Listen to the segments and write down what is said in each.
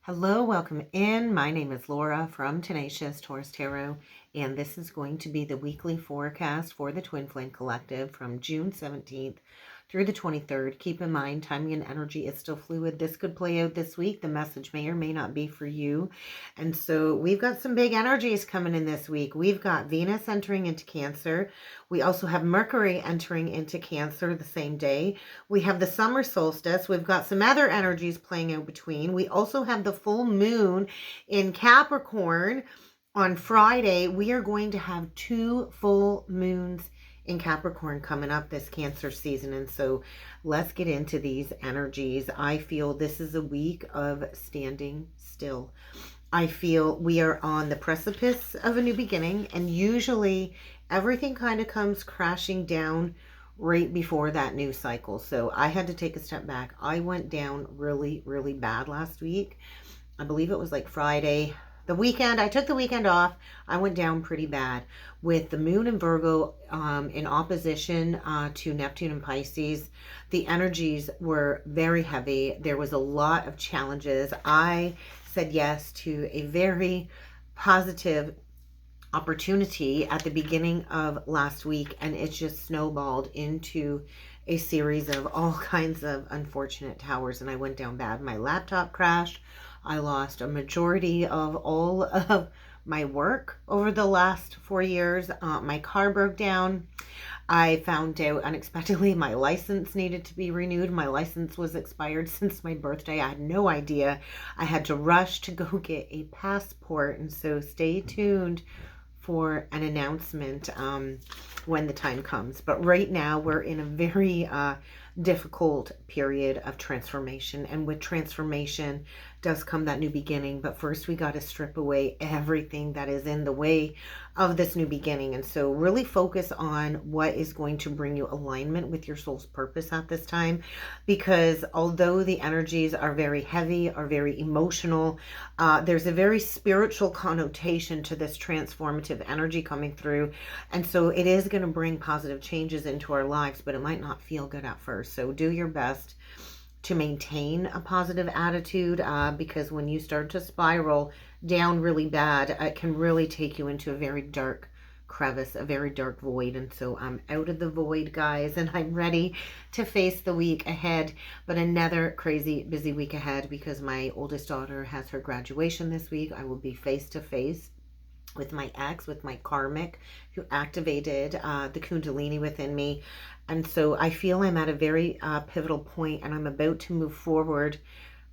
Hello, welcome in. My name is Laura from Tenacious Taurus Tarot, and this is going to be the weekly forecast for the Twin Flame Collective from June 17th through the 23rd. Keep in mind, timing and energy is still fluid. This could play out this week. The message may or may not be for you. And so we've got some big energies coming in this week. We've got Venus entering into Cancer. We also have Mercury entering into Cancer the same day. We have the summer solstice. We've got some other energies playing out between. We also have the full moon in Capricorn on Friday. We are going to have 2 full moons in Capricorn coming up this Cancer season. And so let's get into these energies. I feel this is a week of standing still. I feel we are on the precipice of a new beginning, and usually everything kind of comes crashing down right before that new cycle. So I had to take a step back. I went down really, really bad last week. I believe it was like Friday. The weekend, I took the weekend off. I went down pretty bad with the moon in Virgo in opposition to Neptune and Pisces. The energies were very heavy. There was a lot of challenges. I said yes to a very positive opportunity at the beginning of last week, and it just snowballed into a series of all kinds of unfortunate towers, and I went down bad. My laptop crashed. I lost a majority of all of my work over the last 4 years. My car broke down. I found out unexpectedly my license needed to be renewed. My license was expired since my birthday. I had no idea. I had to rush to go get a passport, and so stay tuned for an announcement when the time comes. But right now we're in a very difficult period of transformation, and with transformation does come that new beginning. But first we got to strip away everything that is in the way of this new beginning. And so really focus on what is going to bring you alignment with your soul's purpose at this time, because although the energies are very heavy, are very emotional, there's a very spiritual connotation to this transformative energy coming through. And so it is going to bring positive changes into our lives, but it might not feel good at first. So do your best to maintain a positive attitude, because when you start to spiral down really bad, it can really take you into a very dark crevice, a very dark void. And so I'm out of the void, guys, and I'm ready to face the week ahead. But another crazy busy week ahead, because my oldest daughter has her graduation this week. I will be face to face with my ex, with my karmic, who activated the Kundalini within me. And so I feel I'm at a very pivotal point, and I'm about to move forward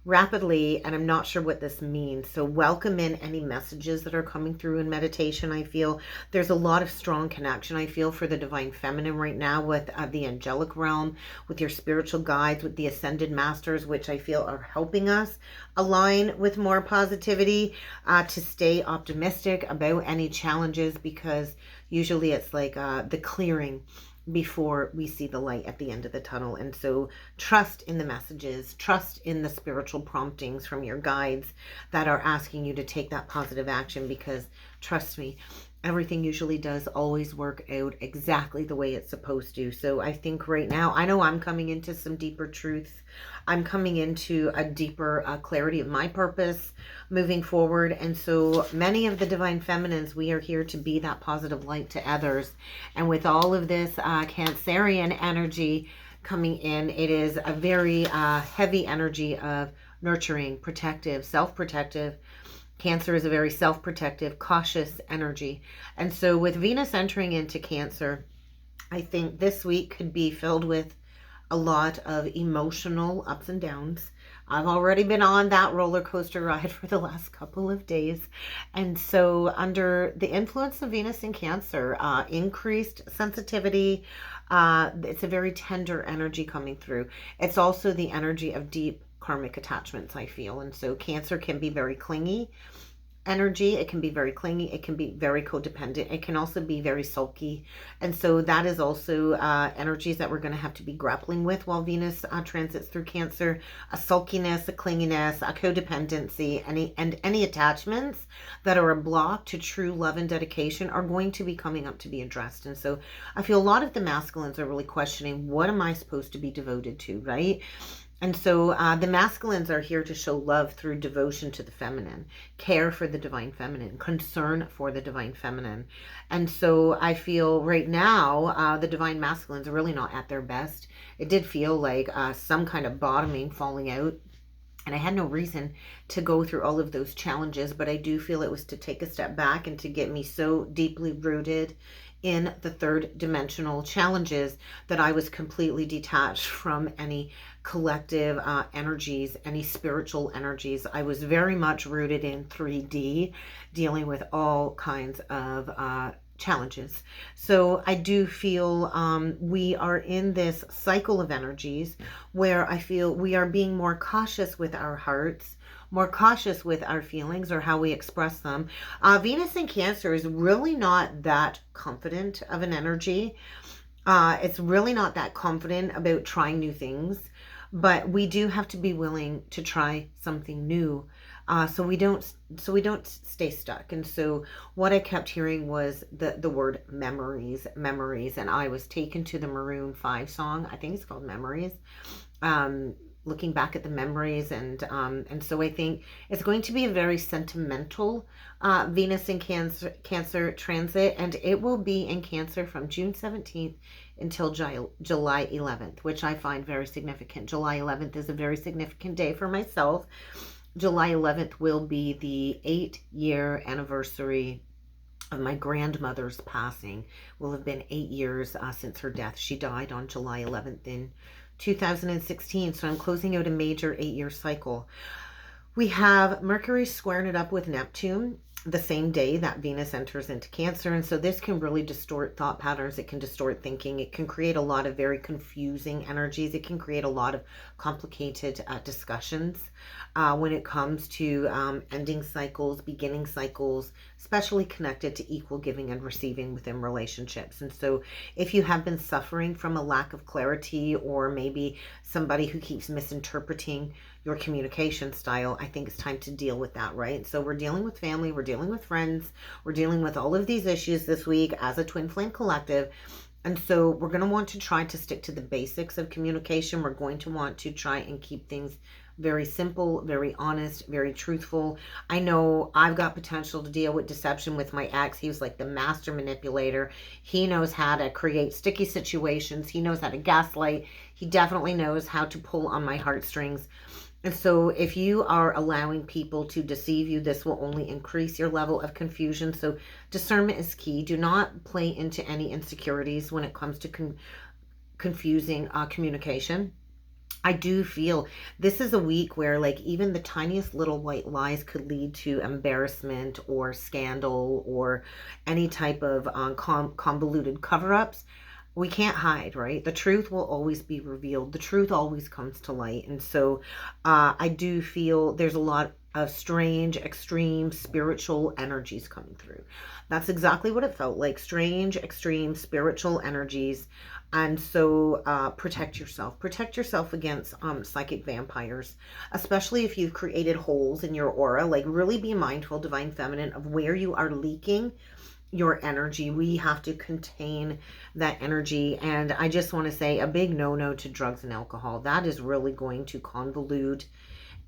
rapidly, and I'm not sure what this means. So welcome in any messages that are coming through in meditation. I feel there's a lot of strong connection, I feel, for the divine feminine right now, with the angelic realm, with your spiritual guides, with the ascended masters, which I feel are helping us align with more positivity, to stay optimistic about any challenges, because usually it's like the clearing before we see the light at the end of the tunnel. And so trust in the messages, trust in the spiritual promptings from your guides that are asking you to take that positive action, because trust me, everything usually does always work out exactly the way it's supposed to. So I think right now, I know I'm coming into some deeper truths. I'm coming into a deeper clarity of my purpose moving forward. And so many of the divine feminines, we are here to be that positive light to others. And with all of this Cancerian energy coming in, it is a very heavy energy of nurturing, protective, self-protective. Cancer is a very self-protective, cautious energy. And so with Venus entering into Cancer, I think this week could be filled with a lot of emotional ups and downs. I've already been on that roller coaster ride for the last couple of days. And so under the influence of Venus in Cancer, increased sensitivity, it's a very tender energy coming through. It's also the energy of deep karmic attachments, I feel. And so Cancer can be very clingy energy. It can be very clingy. It can be very codependent. It can also be very sulky. And so that is also energies that we're going to have to be grappling with while Venus transits through Cancer. A sulkiness, a clinginess, a codependency, any attachments that are a block to true love and dedication are going to be coming up to be addressed. And so I feel a lot of the masculines are really questioning, what am I supposed to be devoted to, right? And so the masculines are here to show love through devotion to the feminine, care for the divine feminine, concern for the divine feminine. And so I feel right now the divine masculines are really not at their best. It did feel like some kind of bottoming, falling out. And I had no reason to go through all of those challenges, but I do feel it was to take a step back and to get me so deeply rooted in the third dimensional challenges that I was completely detached from any collective energies, any spiritual energies. I was very much rooted in 3D, dealing with all kinds of challenges. So I do feel we are in this cycle of energies where I feel we are being more cautious with our hearts, more cautious with our feelings or how we express them. Venus in Cancer is really not that confident of an energy. It's really not that confident about trying new things, but we do have to be willing to try something new. So we don't stay stuck. And so what I kept hearing was the word memories, and I was taken to the Maroon 5 song. I think it's called Memories. Looking back at the memories, and so I think it's going to be a very sentimental Venus in Cancer transit, and it will be in Cancer from June 17th until July 11th, which I find very significant. July 11th is a very significant day for myself. July 11th will be the 8-year anniversary of my grandmother's passing. Will have been 8 years since her death. She died on July 11th in 2016. So I'm closing out a major 8-year cycle. We have Mercury squaring it up with Neptune the same day that Venus enters into Cancer. And so this can really distort thought patterns. It can distort thinking. It can create a lot of very confusing energies. It can create a lot of complicated discussions when it comes to ending cycles, beginning cycles, especially connected to equal giving and receiving within relationships. And so if you have been suffering from a lack of clarity, or maybe somebody who keeps misinterpreting your communication style, I think it's time to deal with that, right? So we're dealing with family, we're dealing with friends, we're dealing with all of these issues this week as a Twin Flame Collective. And so we're going to want to try to stick to the basics of communication. We're going to want to try and keep things very simple, very honest, very truthful. I know I've got potential to deal with deception with my ex. He was like the master manipulator. He knows how to create sticky situations. He knows how to gaslight. He definitely knows how to pull on my heartstrings. And so if you are allowing people to deceive you, this will only increase your level of confusion. So discernment is key. Do not play into any insecurities when it comes to confusing communication. I do feel this is a week where like even the tiniest little white lies could lead to embarrassment or scandal or any type of convoluted cover-ups. We can't hide, right? The truth will always be revealed. The truth always comes to light. And so I do feel there's a lot of strange, extreme spiritual energies coming through. That's exactly what it felt like. Strange, extreme spiritual energies. And so protect yourself. Protect yourself against psychic vampires, especially if you've created holes in your aura. Like really be mindful, Divine Feminine, of where you are leaking your energy. We have to contain that energy. And I just want to say a big no-no to drugs and alcohol. That is really going to convolute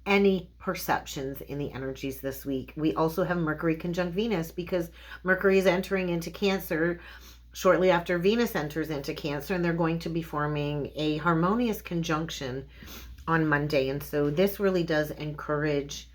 any perceptions in the energies this week. We also have Mercury conjunct Venus because Mercury is entering into Cancer shortly after Venus enters into Cancer, and they're going to be forming a harmonious conjunction on Monday. And so this really does encourage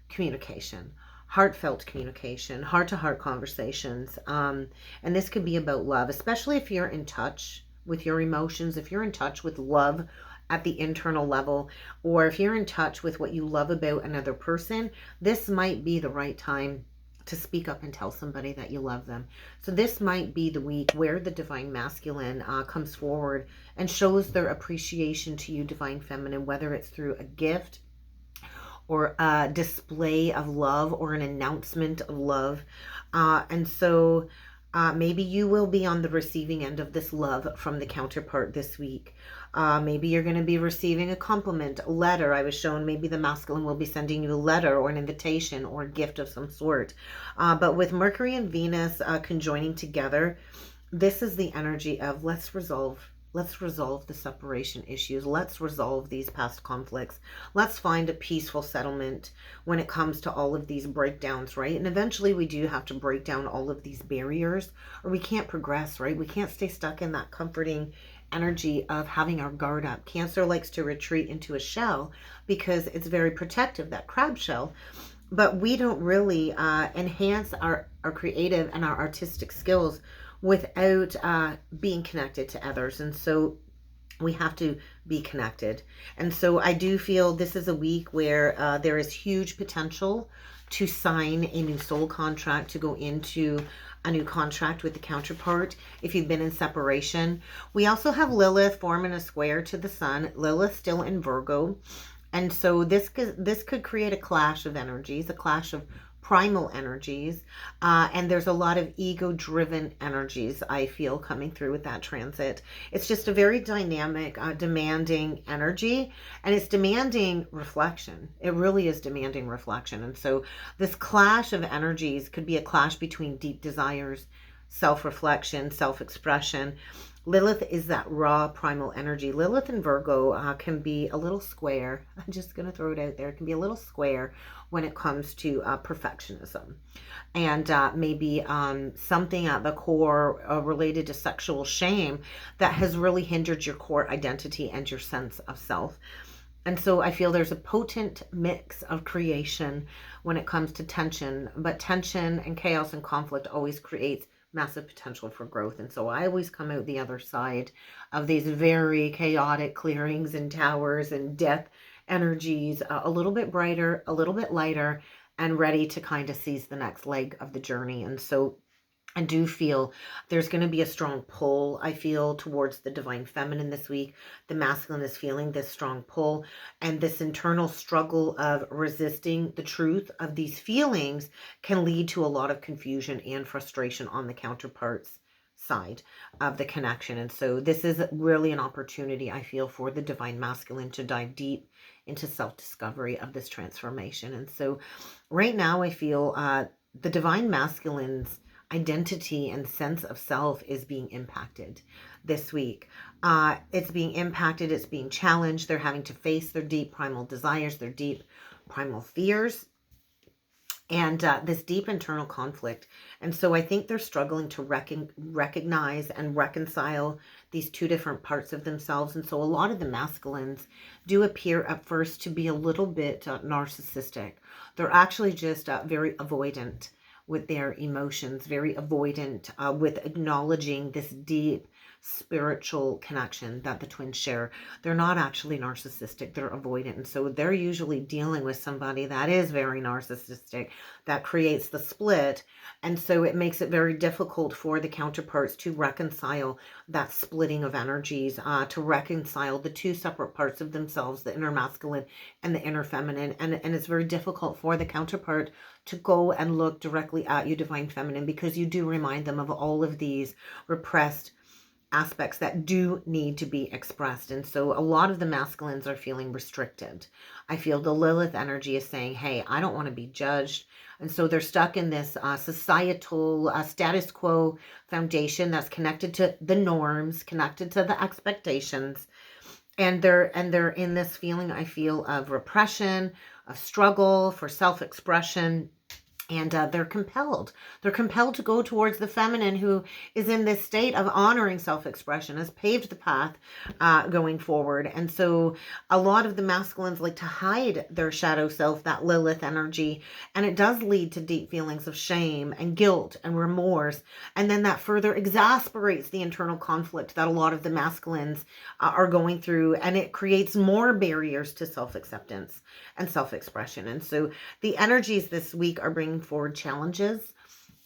communication, heartfelt communication, heart-to-heart conversations. And this could be about love, especially if you're in touch with your emotions, if you're in touch with love at the internal level, or if you're in touch with what you love about another person. This might be the right time to speak up and tell somebody that you love them. So this might be the week where the Divine Masculine comes forward and shows their appreciation to you, Divine Feminine, whether it's through a gift or a display of love or an announcement of love. And so maybe you will be on the receiving end of this love from the counterpart this week. Maybe you're going to be receiving a compliment, a letter. I was shown maybe the masculine will be sending you a letter or an invitation or a gift of some sort. But with Mercury and Venus conjoining together, this is the energy of let's resolve Let's resolve the separation issues. Let's resolve these past conflicts. Let's find a peaceful settlement when it comes to all of these breakdowns, right? And eventually we do have to break down all of these barriers, or we can't progress, right? We can't stay stuck in that comforting energy of having our guard up. Cancer likes to retreat into a shell because it's very protective, that crab shell. But we don't really enhance our creative and our artistic skills without being connected to others. And so we have to be connected. And so I do feel this is a week where there is huge potential to sign a new soul contract, to go into a new contract with the counterpart if you've been in separation. We also have Lilith forming a square to the sun. Lilith still in Virgo. And so this could create a clash of energies, a clash of primal energies, and there's a lot of ego-driven energies I feel coming through with that transit. It's just a very dynamic, demanding energy, and it's demanding reflection. It really is demanding reflection. And so this clash of energies could be a clash between deep desires, self-reflection, self-expression. Lilith is that raw primal energy. Lilith in Virgo can be a little square. I'm just going to throw it out there. It can be a little square when it comes to perfectionism. And maybe something at the core related to sexual shame that has really hindered your core identity and your sense of self. And so I feel there's a potent mix of creation when it comes to tension, but tension and chaos and conflict always creates massive potential for growth. And so I always come out the other side of these very chaotic clearings and towers and death energies, a little bit brighter, a little bit lighter, and ready to kind of seize the next leg of the journey. And so I do feel there's going to be a strong pull, I feel, towards the divine feminine this week. The masculine is feeling this strong pull, and this internal struggle of resisting the truth of these feelings can lead to a lot of confusion and frustration on the counterpart's side of the connection. And so this is really an opportunity, I feel, for the divine masculine to dive deep into self-discovery of this transformation. And so right now I feel the divine masculine's identity and sense of self is being impacted this week. It's being impacted, it's being challenged. They're having to face their deep primal desires, their deep primal fears, and this deep internal conflict. And so I think they're struggling to recognize and reconcile these two different parts of themselves. And so a lot of the masculines do appear at first to be a little bit narcissistic. They're actually just very avoidant with their emotions, very avoidant with acknowledging this deep spiritual connection that the twins share. They're not actually narcissistic, they're avoidant. And so they're usually dealing with somebody that is very narcissistic, that creates the split. And so it makes it very difficult for the counterparts to reconcile that splitting of energies, to reconcile the two separate parts of themselves, the inner masculine and the inner feminine. And it's very difficult for the counterpart to go and look directly at you, divine feminine, because you do remind them of all of these repressed aspects that do need to be expressed. And so a lot of the masculines are feeling restricted. I feel the Lilith energy is saying, hey, I don't want to be judged. And so they're stuck in this societal status quo foundation that's connected to the norms, connected to the expectations. And they're in this feeling, I feel, of repression, of struggle for self-expression. And they're compelled. They're compelled to go towards the feminine, who is in this state of honoring self-expression, has paved the path going forward. And so a lot of the masculines like to hide their shadow self, that Lilith energy. And it does lead to deep feelings of shame and guilt and remorse. And then that further exasperates the internal conflict that a lot of the masculines are going through. And it creates more barriers to self-acceptance and self-expression. And so the energies this week are bringing forward challenges.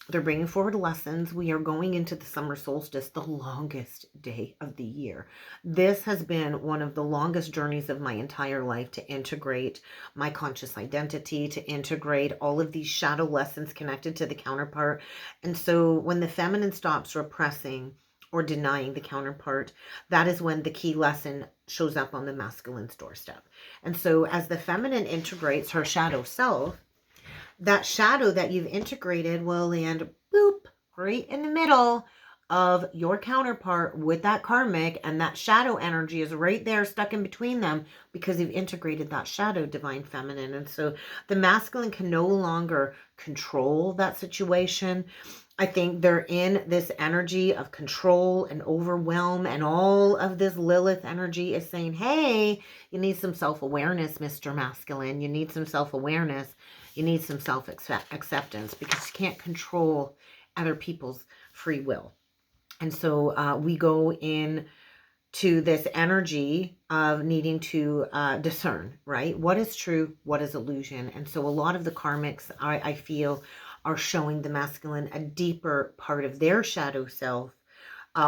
They're bringing forward lessons. We are going into the summer solstice, the longest day of the year. This has been one of the longest journeys of my entire life, to integrate my conscious identity, to integrate all of these shadow lessons connected to the counterpart. And so when the feminine stops repressing or denying the counterpart, that is when the key lesson shows up on the masculine's doorstep. And so as the feminine integrates her shadow self, that shadow that you've integrated will land boop right in the middle of your counterpart with that karmic, and that shadow energy is right there stuck in between them because you've integrated that shadow divine feminine. And so the masculine can no longer control that situation. I think they're in this energy of control and overwhelm, and all of this Lilith energy is saying, hey, you need some self-awareness, Mr. Masculine. You need some self-awareness. You need some self-acceptance, because you can't control other people's free will. And so we go in to this energy of needing to discern, right? What is true? What is illusion? And so a lot of the karmics, I feel, are showing the masculine a deeper part of their shadow self,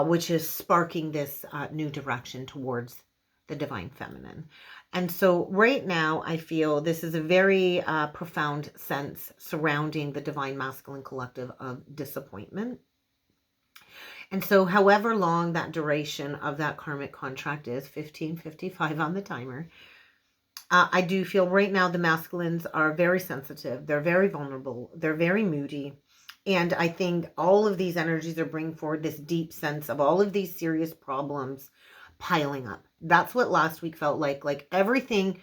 which is sparking this new direction towards the divine feminine. And so right now, I feel this is a very profound sense surrounding the divine masculine collective of disappointment. And so however long that duration of that karmic contract is, 1555 on the timer, I do feel right now the masculines are very sensitive. They're very vulnerable. They're very moody. And I think all of these energies are bringing forward this deep sense of all of these serious problems piling up. That's what last week felt like everything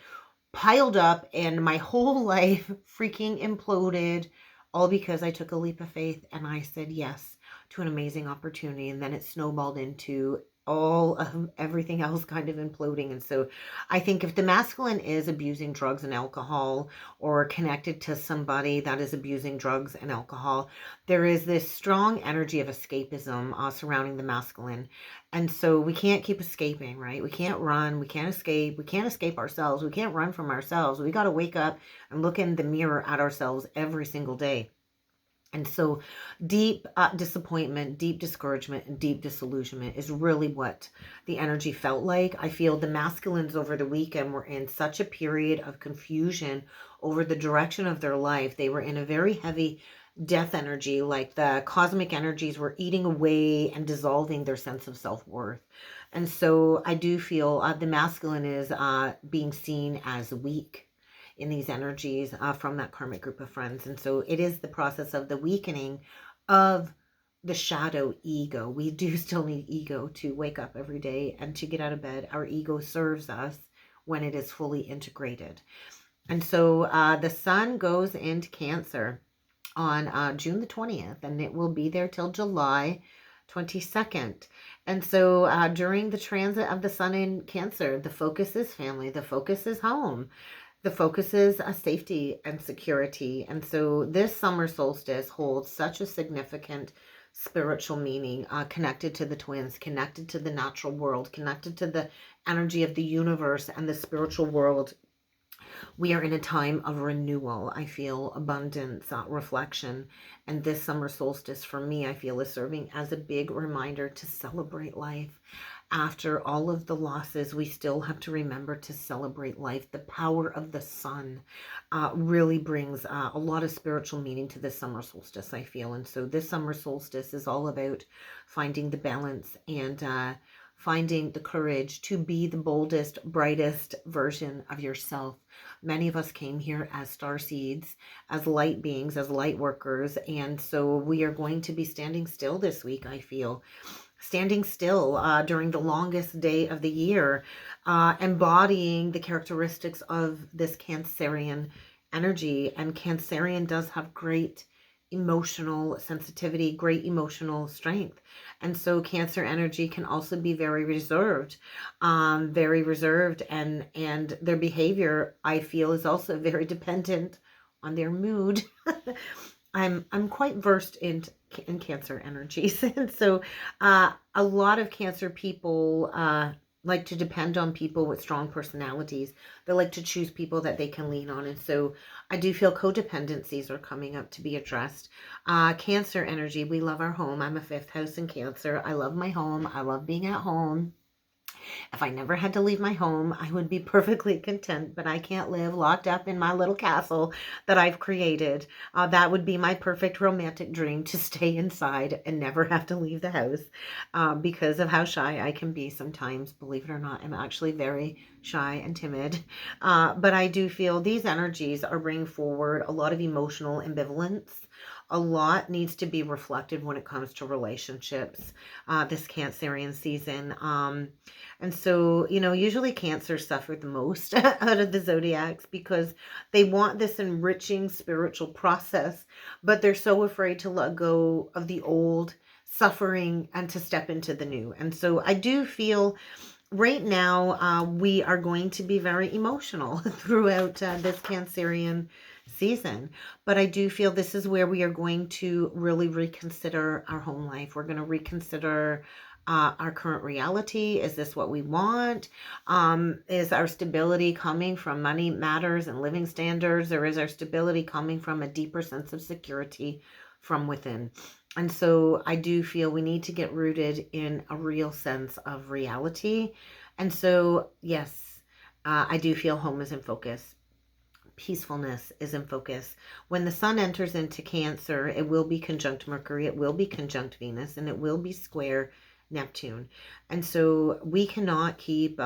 piled up and my whole life freaking imploded, all because I took a leap of faith and I said yes to an amazing opportunity. And then it snowballed into all of everything else kind of imploding. And so I think if the masculine is abusing drugs and alcohol, or connected to somebody that is abusing drugs and alcohol, there is this strong energy of escapism surrounding the masculine. And so we can't keep escaping, right? We can't run. We can't escape. We can't escape ourselves. We can't run from ourselves. We got to wake up and look in the mirror at ourselves every single day. And so deep disappointment, deep discouragement, and deep disillusionment is really what the energy felt like. I feel the masculines over the weekend were in such a period of confusion over the direction of their life. They were in a very heavy death energy, like the cosmic energies were eating away and dissolving their sense of self-worth. And so I do feel the masculine is being seen as weak in these energies from that karmic group of friends. And so it is the process of the weakening of the shadow ego. We do still need ego to wake up every day and to get out of bed. Our ego serves us when it is fully integrated. And so the sun goes into Cancer on June the 20th, and it will be there till July 22nd. And so during the transit of the sun in Cancer, the focus is family, the focus is home. The focus is safety and security. And so this summer solstice holds such a significant spiritual meaning connected to the twins, connected to the natural world, connected to the energy of the universe and the spiritual world. We are in a time of renewal. I feel abundance, reflection. And this summer solstice for me, I feel, is serving as a big reminder to celebrate life. After all of the losses, we still have to remember to celebrate life. The power of the sun really brings a lot of spiritual meaning to this summer solstice, I feel. And so this summer solstice is all about finding the balance and finding the courage to be the boldest, brightest version of yourself. Many of us came here as star seeds, as light beings, as light workers. And so we are going to be standing still this week, I feel. Standing still during the longest day of the year, embodying the characteristics of this Cancerian energy. And Cancerian does have great emotional sensitivity, great emotional strength. And so Cancer energy can also be very reserved, and their behavior, I feel, is also very dependent on their mood. I'm quite versed in Cancer energies. And so a lot of Cancer people like to depend on people with strong personalities. They like to choose people that they can lean on. And so I do feel codependencies are coming up to be addressed. Cancer energy, we love our home. I'm a 5th house in Cancer. I love my home. I love being at home. If I never had to leave my home, I would be perfectly content, but I can't live locked up in my little castle that I've created. That would be my perfect romantic dream, to stay inside and never have to leave the house because of how shy I can be sometimes. Believe it or not, I'm actually very shy and timid. But I do feel these energies are bringing forward a lot of emotional ambivalence, a lot needs to be reflected when it comes to relationships this Cancerian season. And so, usually Cancers suffer the most out of the zodiacs because they want this enriching spiritual process, but they're so afraid to let go of the old suffering and to step into the new. And so I do feel right now we are going to be very emotional throughout this Cancerian season, but I do feel this is where we are going to really reconsider our home life. We're going to reconsider our current reality. Is this what we want? Is our stability coming from money matters and living standards, or is our stability coming from a deeper sense of security from within? And so I do feel we need to get rooted in a real sense of reality. And so, yes, I do feel home is in focus. Peacefulness is in focus. When the sun enters into Cancer, it will be conjunct Mercury, it will be conjunct Venus, and it will be square Neptune. And so we cannot keep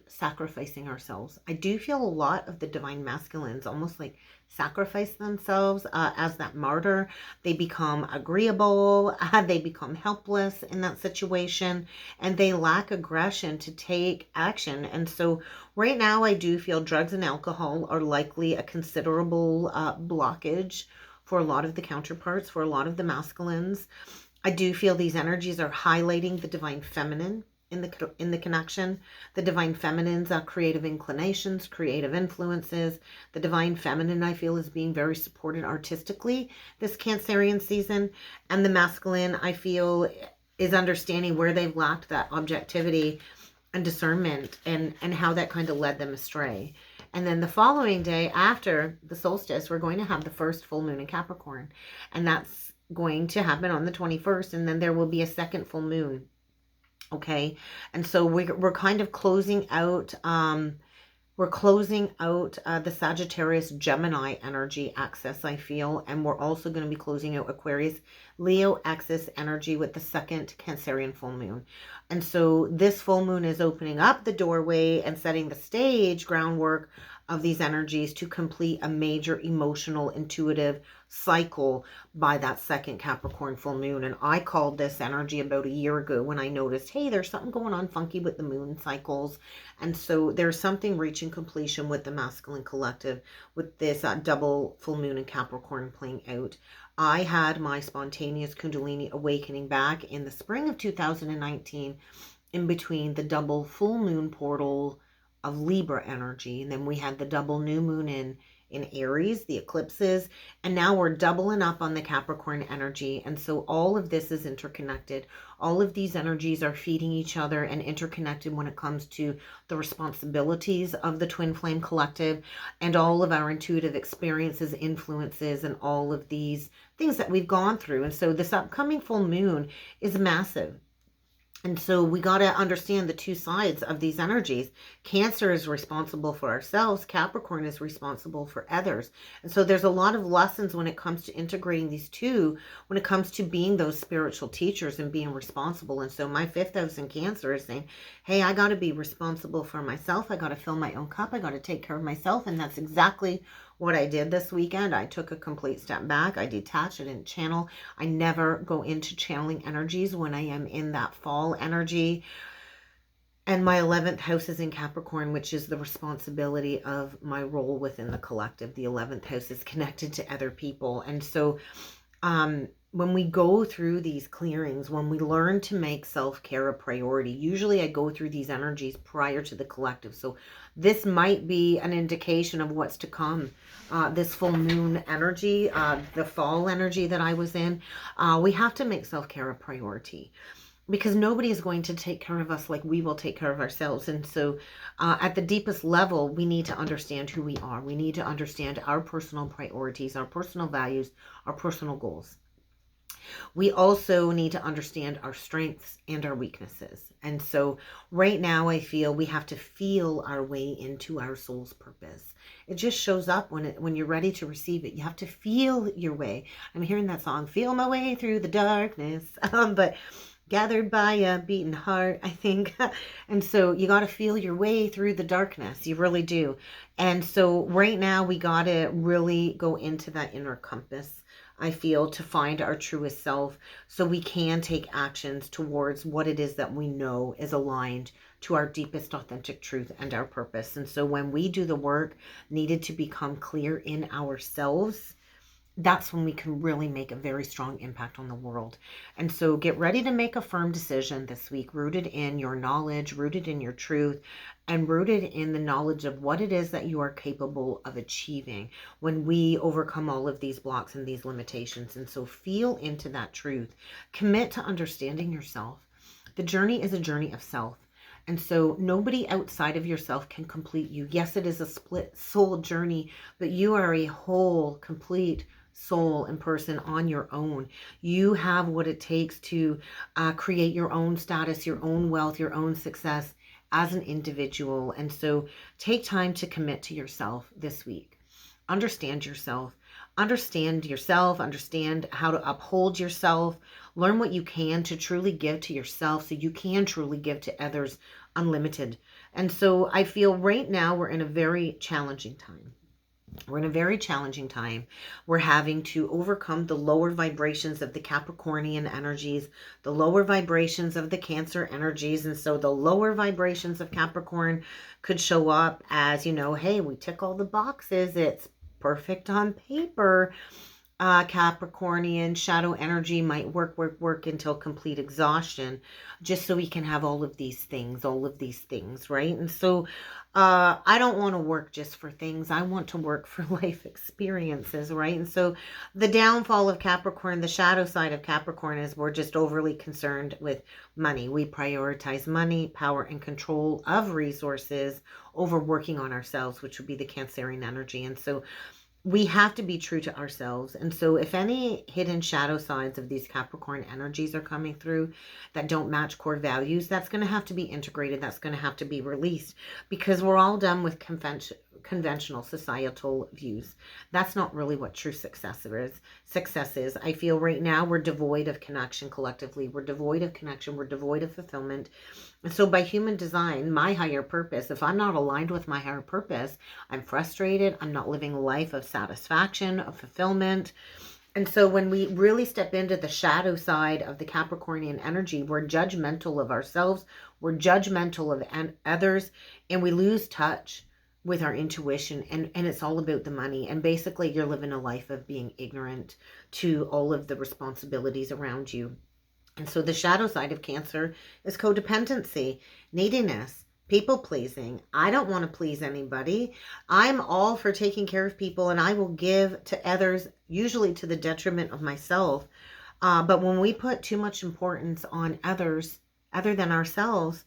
sacrificing ourselves. I do feel a lot of the divine masculines almost like sacrifice themselves as that martyr. They become agreeable, they become helpless in that situation, and they lack aggression to take action. And so right now I do feel drugs and alcohol are likely a considerable blockage for a lot of the counterparts, for a lot of the masculines. I do feel these energies are highlighting the divine feminine in the connection. The divine feminine's creative inclinations, creative influences. The divine feminine, I feel, is being very supported artistically this Cancerian season. And the masculine, I feel, is understanding where they've lacked that objectivity and discernment and how that kind of led them astray. And then the following day after the solstice, we're going to have the first full moon in Capricorn. And that's going to happen on the 21st. And then there will be a second full moon. Okay. And so we're kind of closing out, the Sagittarius Gemini energy axis, I feel. And we're also going to be closing out Aquarius Leo axis energy with the second Cancerian full moon. And so this full moon is opening up the doorway and setting the stage groundwork of these energies to complete a major emotional, intuitive cycle by that second Capricorn full moon. And I called this energy about a year ago when I noticed, hey, there's something going on funky with the moon cycles. And so there's something reaching completion with the masculine collective with this double full moon in Capricorn playing out. I had my spontaneous Kundalini awakening back in the spring of 2019 in between the double full moon portal of Libra energy, and then we had the double new moon in Aries, the eclipses, and now we're doubling up on the Capricorn energy. And so all of this is interconnected. All of these energies are feeding each other and interconnected when it comes to the responsibilities of the Twin Flame Collective and all of our intuitive experiences, influences, and all of these things that we've gone through. And so this upcoming full moon is massive. And so we got to understand the two sides of these energies. Cancer is responsible for ourselves. Capricorn is responsible for others. And so there's a lot of lessons when it comes to integrating these two, when it comes to being those spiritual teachers and being responsible. And so my fifth house in Cancer is saying, hey, I got to be responsible for myself. I got to fill my own cup. I got to take care of myself. And that's exactly what I did this weekend. I took a complete step back. I detached. I didn't channel. I never go into channeling energies when I am in that fall energy. And my 11th house is in Capricorn, which is the responsibility of my role within the collective. The 11th house is connected to other people. And so when we go through these clearings, when we learn to make self-care a priority, usually I go through these energies prior to the collective. So this might be an indication of what's to come. This full moon energy, the fall energy that I was in, we have to make self-care a priority because nobody is going to take care of us like we will take care of ourselves. And so at the deepest level, we need to understand who we are. We need to understand our personal priorities, our personal values, our personal goals. We also need to understand our strengths and our weaknesses. And so right now I feel we have to feel our way into our soul's purpose. It just shows up when you're ready to receive it. You have to feel your way. I'm hearing that song, Feel My Way Through the Darkness. But gathered by a beating heart, I think. And so you got to feel your way through the darkness. You really do. And so right now we got to really go into that inner compass, I feel, to find our truest self so we can take actions towards what it is that we know is aligned to our deepest authentic truth and our purpose. And so when we do the work needed to become clear in ourselves, that's when we can really make a very strong impact on the world. And so get ready to make a firm decision this week, rooted in your knowledge, rooted in your truth, and rooted in the knowledge of what it is that you are capable of achieving when we overcome all of these blocks and these limitations. And so feel into that truth. Commit to understanding yourself. The journey is a journey of self. And so nobody outside of yourself can complete you. Yes, it is a split soul journey, but you are a whole, complete soul and person on your own. You have what it takes to create your own status, your own wealth, your own success as an individual. And so take time to commit to yourself this week. Understand yourself. Understand yourself. Understand how to uphold yourself. Learn what you can to truly give to yourself so you can truly give to others unlimited. And so I feel right now we're in a very challenging time. We're in a very challenging time. We're having to overcome the lower vibrations of the Capricornian energies, the lower vibrations of the Cancer energies. And so the lower vibrations of Capricorn could show up as, hey, we tick all the boxes. It's perfect on paper. Capricornian shadow energy might work until complete exhaustion, just so we can have all of these things, right? And so I don't want to work just for things. I want to work for life experiences, right? And so the downfall of Capricorn, the shadow side of Capricorn, is we're just overly concerned with money. We prioritize money, power, and control of resources over working on ourselves, which would be the Cancerian energy. And so we have to be true to ourselves. And so if any hidden shadow sides of these Capricorn energies are coming through that don't match core values, that's going to have to be integrated. That's going to have to be released, because we're all done with conventional societal views. That's not really what true success is. I feel right now we're devoid of connection collectively. We're devoid of connection. We're devoid of fulfillment. And so by human design, my higher purpose, if I'm not aligned with my higher purpose, I'm frustrated. I'm not living a life of satisfaction, of fulfillment. And so when we really step into the shadow side of the Capricornian energy, we're judgmental of ourselves, we're judgmental of others, and we lose touch with our intuition, and it's all about the money. And basically you're living a life of being ignorant to all of the responsibilities around you. And so the shadow side of Cancer is codependency, neediness, people pleasing. I don't want to please anybody. I'm all for taking care of people, and I will give to others, usually to the detriment of myself. But when we put too much importance on others other than ourselves,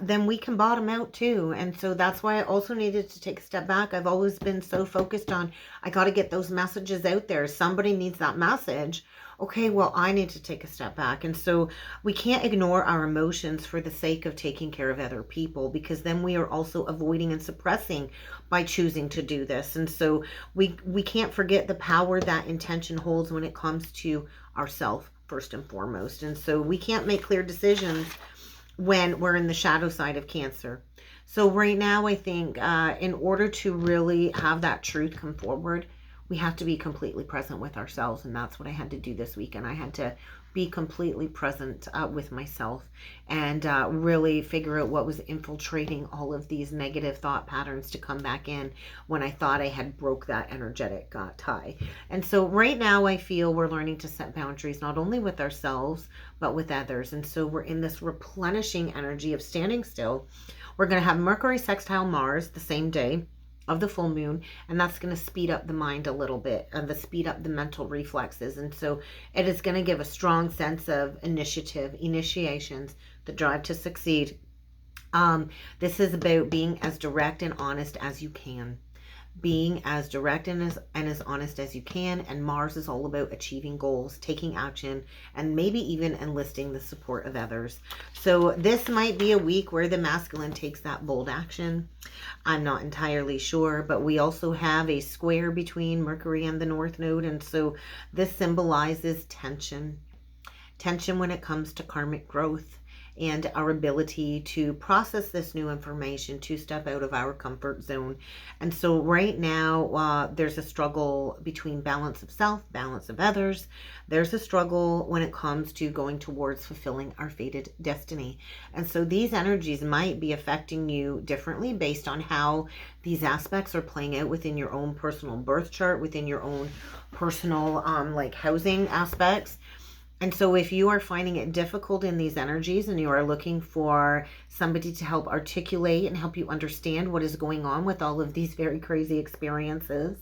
then we can bottom out too. And so that's why I also needed to take a step back. I've always been so focused on, I got to get those messages out there. Somebody needs that message. Okay, well, I need to take a step back. And so we can't ignore our emotions for the sake of taking care of other people, because then we are also avoiding and suppressing by choosing to do this. And so we can't forget the power that intention holds when it comes to ourself first and foremost. And so we can't make clear decisions when we're in the shadow side of Cancer. So right now, I think in order to really have that truth come forward, we have to be completely present with ourselves. And that's what I had to do this week. And I had to be completely present with myself and really figure out what was infiltrating all of these negative thought patterns to come back in when I thought I had broke that energetic tie. And so right now I feel we're learning to set boundaries, not only with ourselves, but with others. And so we're in this replenishing energy of standing still. We're going to have Mercury sextile Mars the same day of the full moon, and that's going to speed up the mind a little bit, and speed up the mental reflexes. And so it is going to give a strong sense of initiative, initiations, the drive to succeed. This is about being as direct and honest as you can. Being as direct and as honest as you can. And Mars is all about achieving goals, taking action, and maybe even enlisting the support of others. So this might be a week where the masculine takes that bold action. I'm not entirely sure, but we also have a square between Mercury and the North Node. And so this symbolizes tension. tension when it comes to karmic growth and our ability to process this new information, to step out of our comfort zone. And so right now, there's a struggle between balance of self, balance of others. There's a struggle when it comes to going towards fulfilling our fated destiny. And so these energies might be affecting you differently based on how these aspects are playing out within your own personal birth chart, within your own personal like housing aspects. And so if you are finding it difficult in these energies and you are looking for somebody to help articulate and help you understand what is going on with all of these very crazy experiences,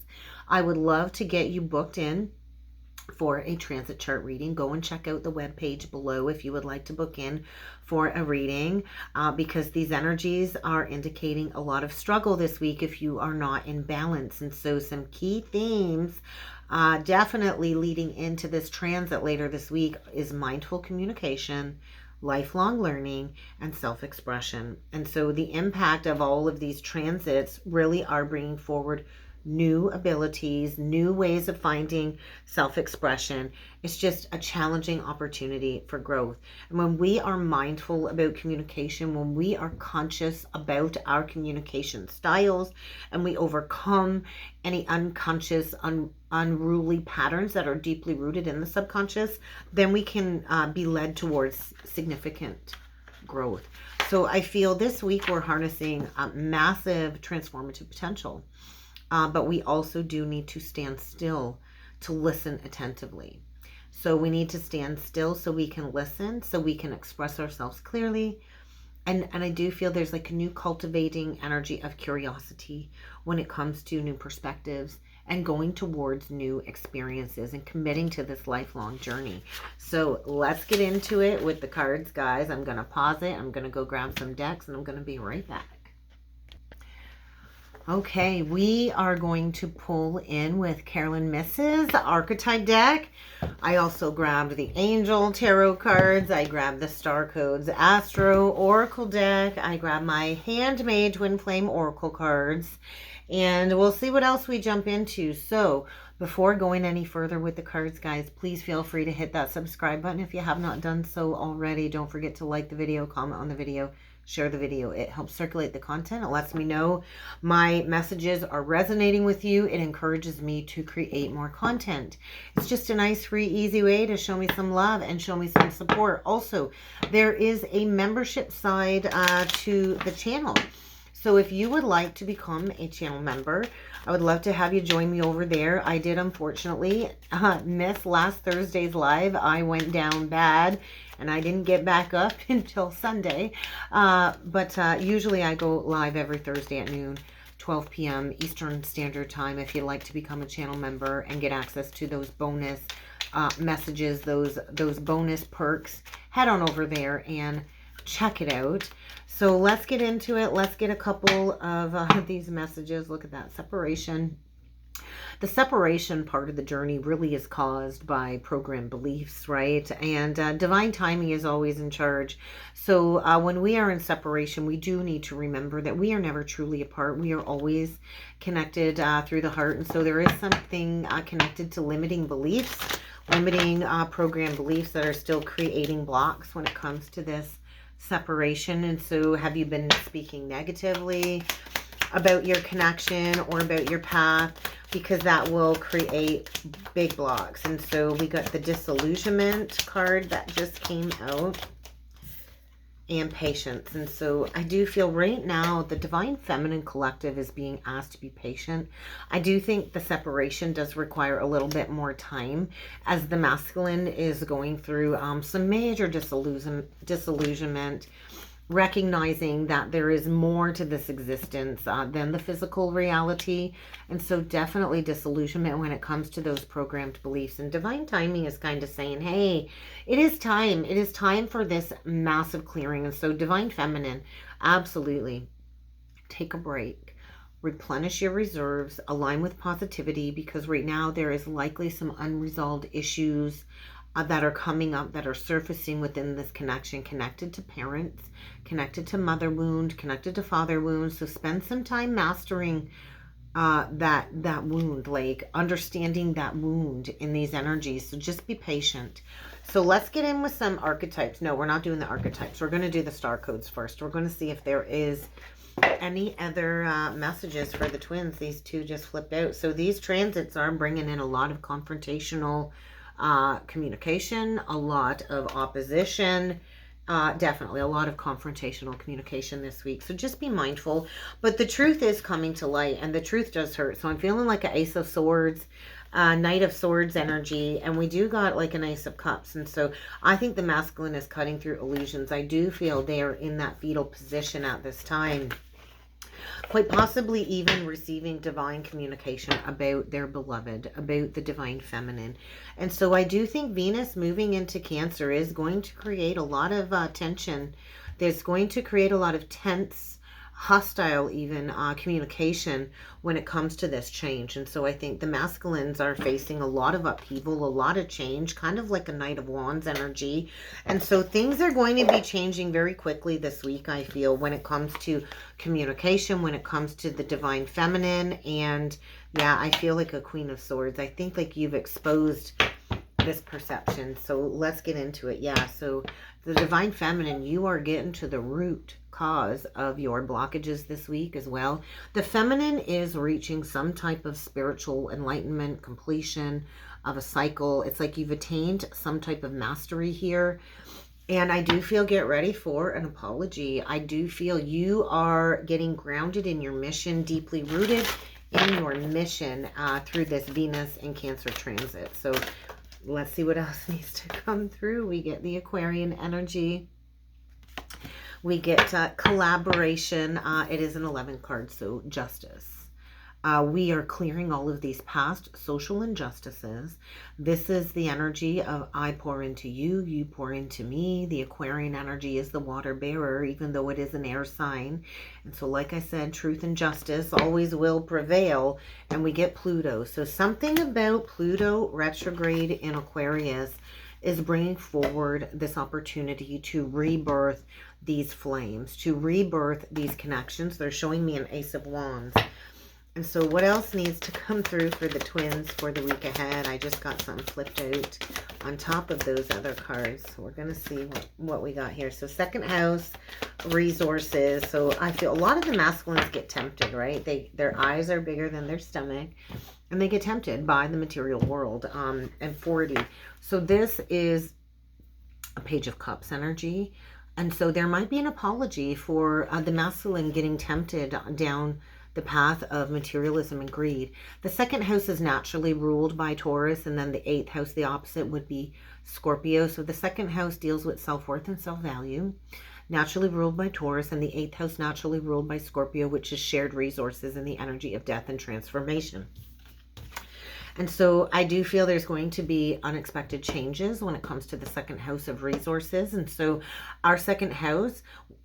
I would love to get you booked in for a transit chart reading. Go and check out the webpage below if you would like to book in for a reading, because these energies are indicating a lot of struggle this week if you are not in balance. And so some key themes definitely leading into this transit later this week is mindful communication, lifelong learning, and self-expression. And so the impact of all of these transits really are bringing forward new abilities, new ways of finding self-expression. It's just a challenging opportunity for growth. And when we are mindful about communication, when we are conscious about our communication styles, and we overcome any unconscious, unruly patterns that are deeply rooted in the subconscious, then we can be led towards significant growth. So I feel this week we're harnessing a massive transformative potential. But we also do need to stand still to listen attentively. So we need to stand still so we can listen, so we can express ourselves clearly. And I do feel there's like a new cultivating energy of curiosity when it comes to new perspectives and going towards new experiences and committing to this lifelong journey. So let's get into it with the cards, guys. I'm going to pause it. I'm going to go grab some decks and I'm going to be right back. Okay, we are going to pull in with Carolyn Mrs. Archetype deck. I also grabbed the Angel Tarot cards. I grabbed the Star Codes Astro Oracle deck. I grabbed my handmade Twin Flame Oracle cards. And we'll see what else we jump into. So before going any further with the cards, guys, please feel free to hit that subscribe button if you have not done so already. Don't forget to like the video, comment on the video, share the video. It helps circulate the content. It lets me know my messages are resonating with you. It encourages me to create more content. It's just a nice, free, easy way to show me some love and show me some support. Also, there is a membership side to the channel. So if you would like to become a channel member, I would love to have you join me over there. I did unfortunately miss last Thursday's live. I went down bad and I didn't get back up until Sunday. But usually I go live every Thursday at noon, 12 p.m. Eastern Standard Time. If you'd like to become a channel member and get access to those bonus messages, those bonus perks, head on over there and check it out. So let's get into it. Let's get a couple of these messages. Look at that separation. The separation part of the journey really is caused by program beliefs, right? And divine timing is always in charge. So when we are in separation, we do need to remember that we are never truly apart. We are always connected through the heart. And so there is something connected to limiting beliefs, limiting program beliefs that are still creating blocks when it comes to this separation. And so have you been speaking negatively about your connection or about your path? Because that will create big blocks. And so we got the disillusionment card that just came out, and patience. And so I do feel right now the Divine Feminine Collective is being asked to be patient. I do think the separation does require a little bit more time as the masculine is going through some major disillusionment, recognizing that there is more to this existence than the physical reality. And so definitely disillusionment when it comes to those programmed beliefs. And divine timing is kind of saying, hey, it is time. It is time for this massive clearing. And so divine feminine, absolutely take a break, replenish your reserves, align with positivity, because right now there is likely some unresolved issues that are coming up, that are surfacing within this connection, connected to parents, connected to mother wound, connected to father wound. So spend some time mastering that wound, like understanding that wound in these energies. So just be patient. So let's get in with some archetypes. No, we're not doing the archetypes. We're going to do the star codes first. We're going to see if there is any other messages for the twins. These two just flipped out. So these transits are bringing in a lot of confrontational communication, a lot of opposition, definitely a lot of confrontational communication this week. So just be mindful. But the truth is coming to light, and the truth does hurt. So I'm feeling like an Ace of Swords, Knight of Swords energy, and we do got like an Ace of Cups. And so I think the masculine is cutting through illusions. I do feel they are in that fetal position at this time, quite possibly even receiving divine communication about their beloved, about the divine feminine. And so I do think Venus moving into Cancer is going to create a lot of tension. There's going to create a lot of tense, hostile even communication when it comes to this change. And so I think the masculines are facing a lot of upheaval, a lot of change, kind of like a Knight of Wands energy. And so things are going to be changing very quickly this week, I feel, when it comes to communication, when it comes to the divine feminine. And yeah, I feel like a Queen of Swords. I think like you've exposed this perception. So let's get into it. Yeah, so the divine feminine, you are getting to the root cause of your blockages this week as well. The feminine is reaching some type of spiritual enlightenment, completion of a cycle. It's like you've attained some type of mastery here. And I do feel, get ready for an apology. I do feel you are getting grounded in your mission, deeply rooted in your mission through this Venus and Cancer transit. So let's see what else needs to come through. We get the Aquarian energy. We get collaboration. It is an 11 card, so justice. We are clearing all of these past social injustices. This is the energy of I pour into you, you pour into me. The Aquarian energy is the water bearer, even though it is an air sign. And so like I said, truth and justice always will prevail. And we get Pluto. So something about Pluto retrograde in Aquarius is bringing forward this opportunity to rebirth these flames, to rebirth these connections. They're showing me an Ace of Wands. And so what else needs to come through for the twins for the week ahead? I just got something flipped out on top of those other cards. So we're going to see what we got here. So second house, resources. So I feel a lot of the masculines get tempted, right? Their eyes are bigger than their stomach. And they get tempted by the material world. And 40. So this is a Page of Cups energy. And so there might be an apology for the masculine getting tempted down the path of materialism and greed. The second house is naturally ruled by Taurus, and then the 8th house, the opposite, would be Scorpio. So the second house deals with self-worth and self-value, naturally ruled by Taurus, and the 8th house naturally ruled by Scorpio, which is shared resources and the energy of death and transformation. And so I do feel there's going to be unexpected changes when it comes to the second house of resources. And so our second house,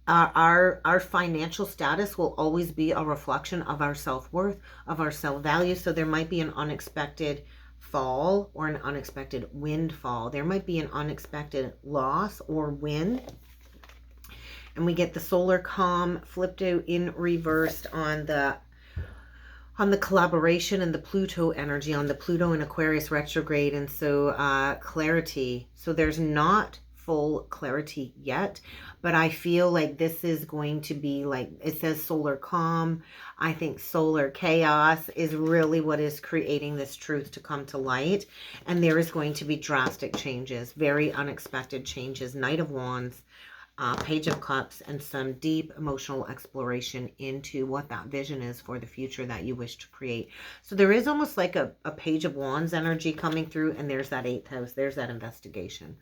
our financial status will always be a reflection of our self-worth, of our self-value. So there might be an unexpected fall or an unexpected windfall. There might be an unexpected loss or win. And we get the solar calm flipped out in reversed on the collaboration and the Pluto energy, on the Pluto and Aquarius retrograde. And so clarity. So there's not full clarity yet, but I feel like this is going to be like, it says solar calm. I think solar chaos is really what is creating this truth to come to light. And there is going to be drastic changes, very unexpected changes. Knight of Wands, Page of Cups, and some deep emotional exploration into what that vision is for the future that you wish to create. So there is almost like a Page of Wands energy coming through, and there's that 8th house, there's that investigation.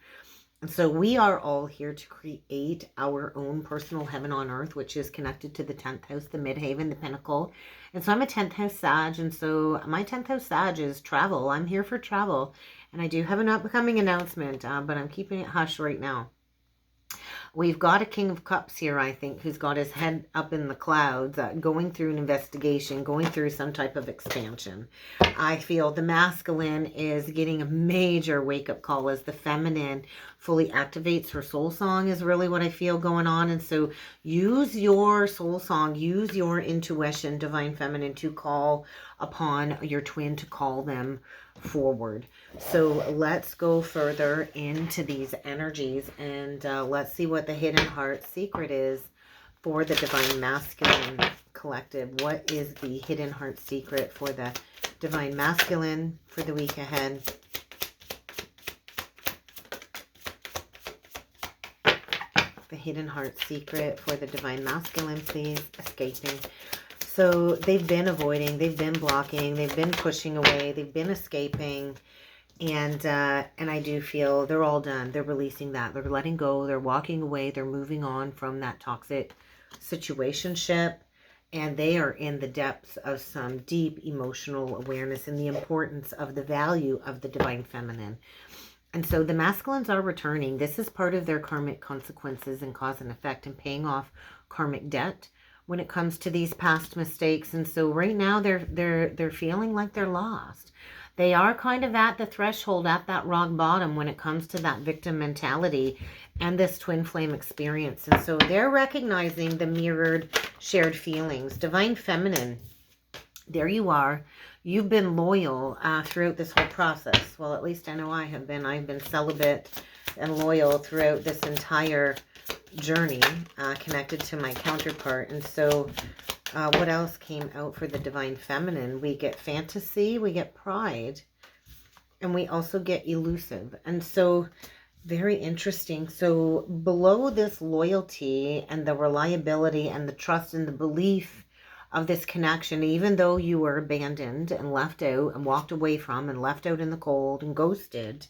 And so we are all here to create our own personal heaven on earth, which is connected to the 10th house, the midhaven, the pinnacle. And so I'm a 10th house Sag, and so my 10th house Sag is travel. I'm here for travel, and I do have an upcoming announcement, but I'm keeping it hush right now. We've got a King of Cups here, I think, who's got his head up in the clouds, going through an investigation, going through some type of expansion. I feel the masculine is getting a major wake-up call as the feminine fully activates her soul song is really what I feel going on. And so use your soul song, use your intuition, divine feminine, to call upon your twin, to call them forward. So let's go further into these energies, and let's see what the hidden heart secret is for the divine masculine collective. What is the hidden heart secret for the divine masculine for the week ahead? The hidden heart secret for the divine masculine, please. Escaping. So they've been avoiding, they've been blocking, they've been pushing away, they've been escaping. And I do feel they're all done. They're releasing that. They're letting go. They're walking away. They're moving on from that toxic situationship. And they are in the depths of some deep emotional awareness and the importance of the value of the divine feminine. And so the masculines are returning. This is part of their karmic consequences and cause and effect, and paying off karmic debt when it comes to these past mistakes. And so right now they're feeling like they're lost. They are kind of at the threshold, at that rock bottom when it comes to that victim mentality and this twin flame experience. And so they're recognizing the mirrored shared feelings. Divine feminine, there you are. You've been loyal throughout this whole process. Well, at least I know I have been. I've been celibate and loyal throughout this entire journey, connected to my counterpart. And so what else came out for the divine feminine? We get fantasy, we get pride, and we also get elusive. And so very interesting. So below this loyalty and the reliability and the trust and the belief of this connection, even though you were abandoned and left out and walked away from and left out in the cold and ghosted,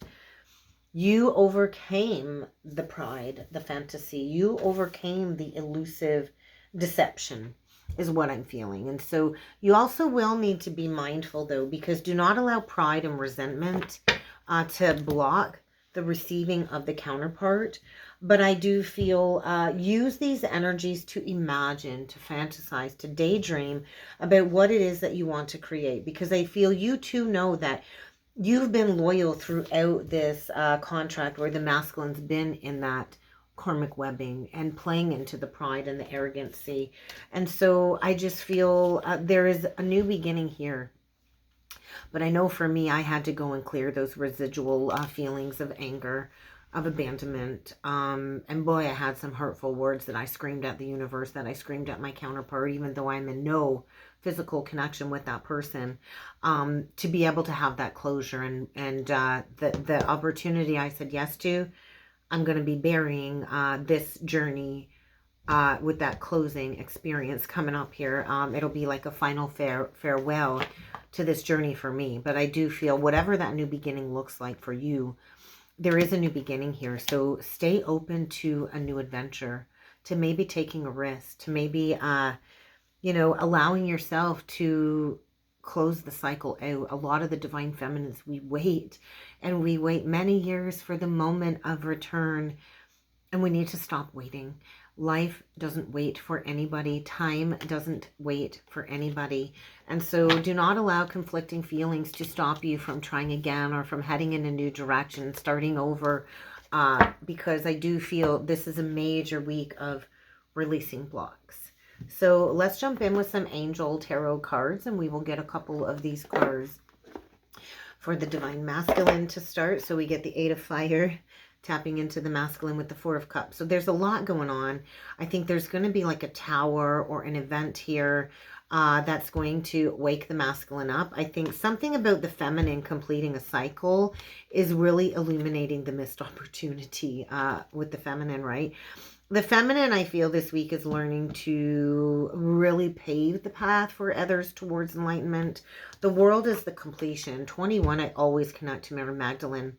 you overcame the pride, the fantasy. You overcame the elusive deception, is what I'm feeling. And so you also will need to be mindful, though, because do not allow pride and resentment to block the receiving of the counterpart. But I do feel use these energies to imagine, to fantasize, to daydream about what it is that you want to create, because I feel you too know that you've been loyal throughout this contract where the masculine's been in that karmic webbing and playing into the pride and the arrogancy. And so I just feel there is a new beginning here. But I know for me, I had to go and clear those residual feelings of anger, of abandonment. And boy, I had some hurtful words that I screamed at the universe, that I screamed at my counterpart, even though I'm in no physical connection with that person, to be able to have that closure and the opportunity I said yes to. I'm going to be burying this journey with that closing experience coming up here. It'll be like a final farewell to this journey for me. But I do feel whatever that new beginning looks like for you, there is a new beginning here. So stay open to a new adventure, to maybe taking a risk, to maybe, allowing yourself to close the cycle out. A lot of the divine feminines, we wait many years for the moment of return, and we need to stop waiting. Life doesn't wait for anybody. Time doesn't wait for anybody. And so do not allow conflicting feelings to stop you from trying again or from heading in a new direction, starting over, because I do feel this is a major week of releasing blocks. So let's jump in with some angel tarot cards, and we will get a couple of these cards for the divine masculine to start. So we get the Eight of Fire, tapping into the masculine with the Four of Cups. So there's a lot going on. I think there's going to be like a tower or an event here that's going to wake the masculine up. I think something about the feminine completing a cycle is really illuminating the missed opportunity with the feminine, right? The feminine, I feel this week, is learning to really pave the path for others towards enlightenment. The world is the completion. 21, I always connect to Mary Magdalene.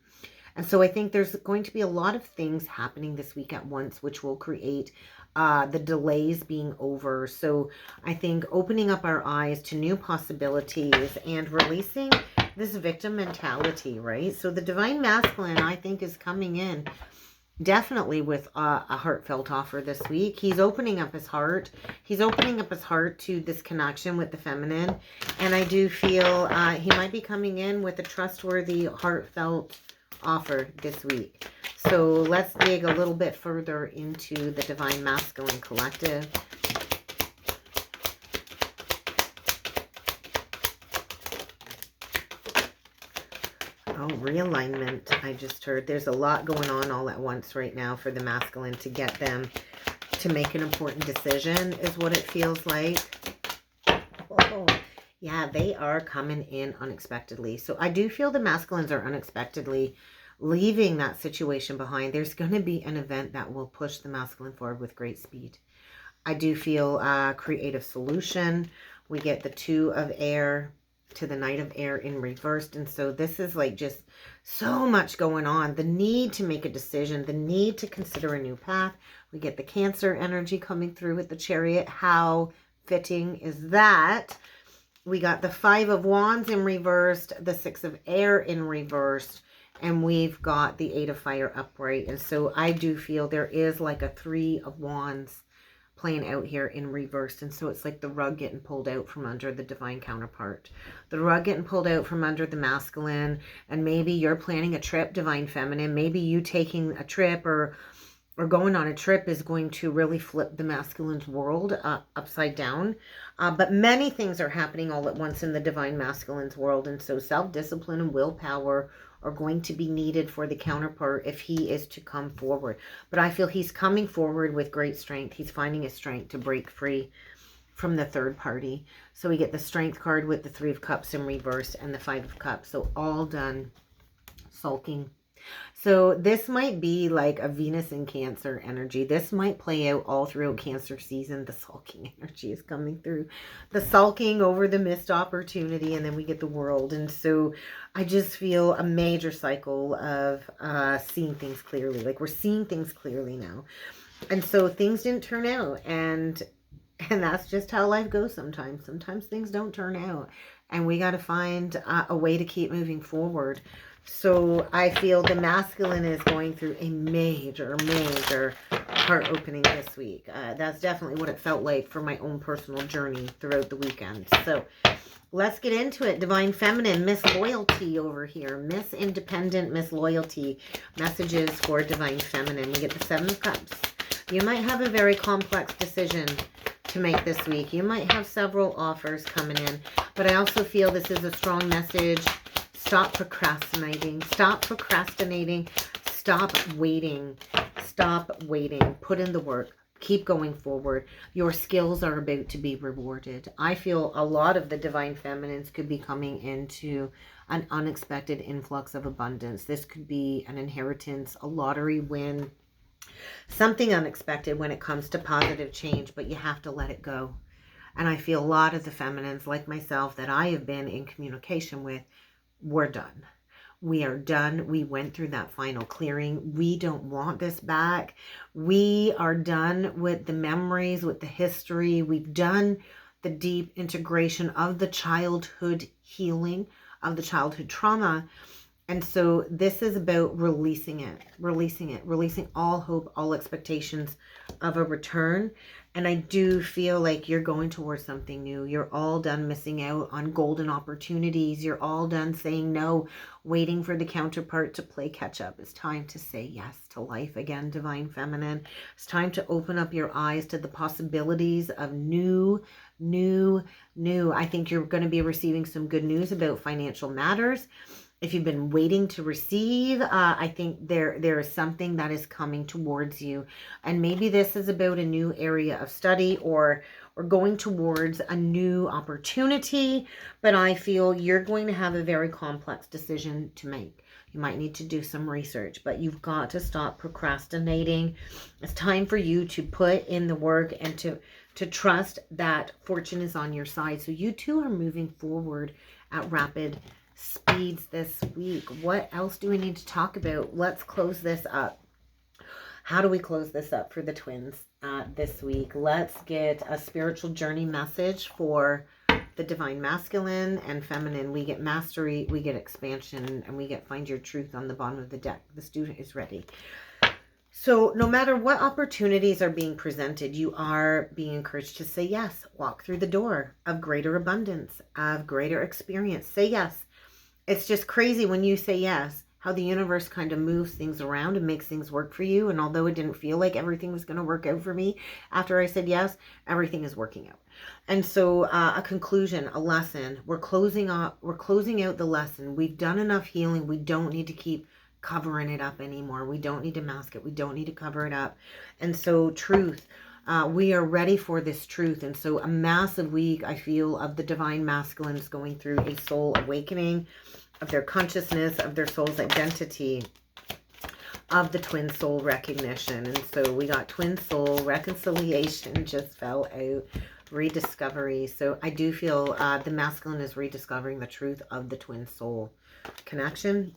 And so I think there's going to be a lot of things happening this week at once, which will create the delays being over. So I think opening up our eyes to new possibilities and releasing this victim mentality, right? So the divine masculine, I think, is coming in definitely with a heartfelt offer this week. He's opening up his heart. He's opening up his heart to this connection with the feminine. And I do feel he might be coming in with a trustworthy, heartfelt offer this week. So let's dig a little bit further into the Divine Masculine Collective. Oh, realignment, I just heard. There's a lot going on all at once right now for the masculine to get them to make an important decision is what it feels like. Oh, yeah, they are coming in unexpectedly. So I do feel the masculines are unexpectedly leaving that situation behind. There's going to be an event that will push the masculine forward with great speed. I do feel a creative solution. We get the Two of Air to the Knight of Air in reversed. And so this is like just so much going on. The need to make a decision, the need to consider a new path. We get the Cancer energy coming through with the Chariot. How fitting is that? We got the Five of Wands in reversed, the Six of Air in reversed, and we've got the Eight of Fire upright. And so I do feel there is like a Three of Wands playing out here in reverse. And so it's like the rug getting pulled out from under the divine counterpart. The rug getting pulled out from under the masculine. And maybe you're planning a trip, divine feminine. Maybe you taking a trip or going on a trip is going to really flip the masculine's world upside down. But many things are happening all at once in the divine masculine's world. And so self-discipline and willpower are going to be needed for the counterpart if he is to come forward. But I feel he's coming forward with great strength. He's finding his strength to break free from the third party. So we get the Strength card with the Three of Cups in reverse and the Five of Cups. So all done sulking. So this might be like a Venus in Cancer energy. This might play out all throughout Cancer season. The sulking energy is coming through. The sulking over the missed opportunity, and then we get the World. And so I just feel a major cycle of seeing things clearly. Like we're seeing things clearly now. And so things didn't turn out. And that's just how life goes sometimes. Sometimes things don't turn out. And we got to find a way to keep moving forward. So I feel the masculine is going through a major heart opening this week. That's definitely what it felt like for my own personal journey throughout the weekend. So let's get into it. Divine Feminine, Miss Loyalty over here. Miss Independent, Miss Loyalty. Messages for Divine Feminine. We get the Seven of Cups. You might have a very complex decision to make this week. You might have several offers coming in. But I also feel this is a strong message. Stop procrastinating. Stop procrastinating. Stop waiting. Stop waiting. Put in the work. Keep going forward. Your skills are about to be rewarded. I feel a lot of the divine feminines could be coming into an unexpected influx of abundance. This could be an inheritance, a lottery win, something unexpected when it comes to positive change, but you have to let it go. And I feel a lot of the feminines like myself that I have been in communication with, we're done. We are done. We went through that final clearing. We don't want this back. We are done with the memories, with the history. We've done the deep integration of the childhood healing, of the childhood trauma. And so this is about releasing it, releasing all hope, all expectations of a return. And I do feel like you're going towards something new. You're all done missing out on golden opportunities. You're all done saying no, waiting for the counterpart to play catch up. It's time to say yes to life again, divine feminine. It's time to open up your eyes to the possibilities of new. I think you're going to be receiving some good news about financial matters. If you've been waiting to receive, I think there is something that is coming towards you. And maybe this is about a new area of study or going towards a new opportunity. But I feel you're going to have a very complex decision to make. You might need to do some research, but you've got to stop procrastinating. It's time for you to put in the work and to trust that fortune is on your side. So you too are moving forward at rapid speeds this week. What else do we need to talk about? Let's close this up. How do we close this up for the twins this week? Let's get a spiritual journey message for the divine masculine and feminine. We get mastery, we get expansion, and we get find your truth on the bottom of the deck. The student is ready. So no matter what opportunities are being presented, you are being encouraged to say yes. Walk through the door of greater abundance, of greater experience. Say yes. It's just crazy when you say yes how the universe kind of moves things around and makes things work for you. And although it didn't feel like everything was going to work out for me after I said yes, everything is working out. And so a conclusion, a lesson, we're closing out the lesson. We've done enough healing. We don't need to keep covering it up anymore. We don't need to mask it. We don't need to cover it up. And so truth, we are ready for this truth. And so a massive week, I feel, of the divine masculines going through a soul awakening of their consciousness, of their soul's identity, of the twin soul recognition. And so we got twin soul reconciliation just fell out, rediscovery. So I do feel the masculine is rediscovering the truth of the twin soul connection,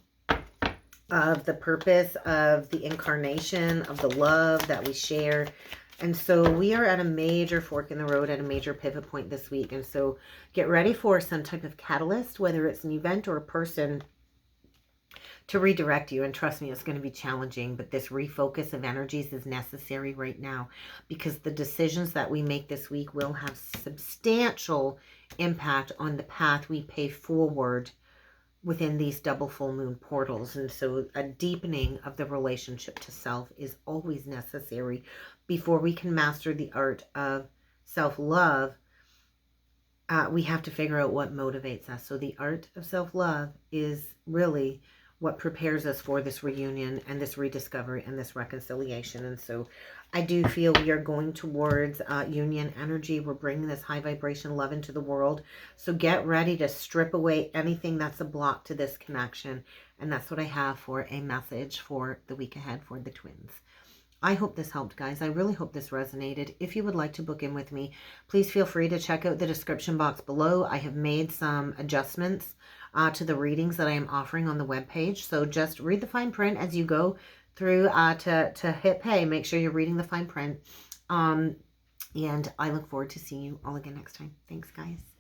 of the purpose of the incarnation, of the love that we share. And so we are at a major fork in the road, at a major pivot point this week. And so get ready for some type of catalyst, whether it's an event or a person, to redirect you. And trust me, it's going to be challenging, but this refocus of energies is necessary right now, because the decisions that we make this week will have substantial impact on the path we pay forward within these double full moon portals. And so a deepening of the relationship to self is always necessary before we can master the art of self-love. We have to figure out what motivates us. So the art of self-love is really what prepares us for this reunion and this rediscovery and this reconciliation. And so I do feel we are going towards union energy. We're bringing this high vibration love into the world. So get ready to strip away anything that's a block to this connection. And that's what I have for a message for the week ahead for the twins. I hope this helped, guys. I really hope this resonated. If you would like to book in with me, please feel free to check out the description box below. I have made some adjustments to the readings that I am offering on the webpage. So just read the fine print as you go through to hit pay. Make sure you're reading the fine print. And I look forward to seeing you all again next time. Thanks, guys.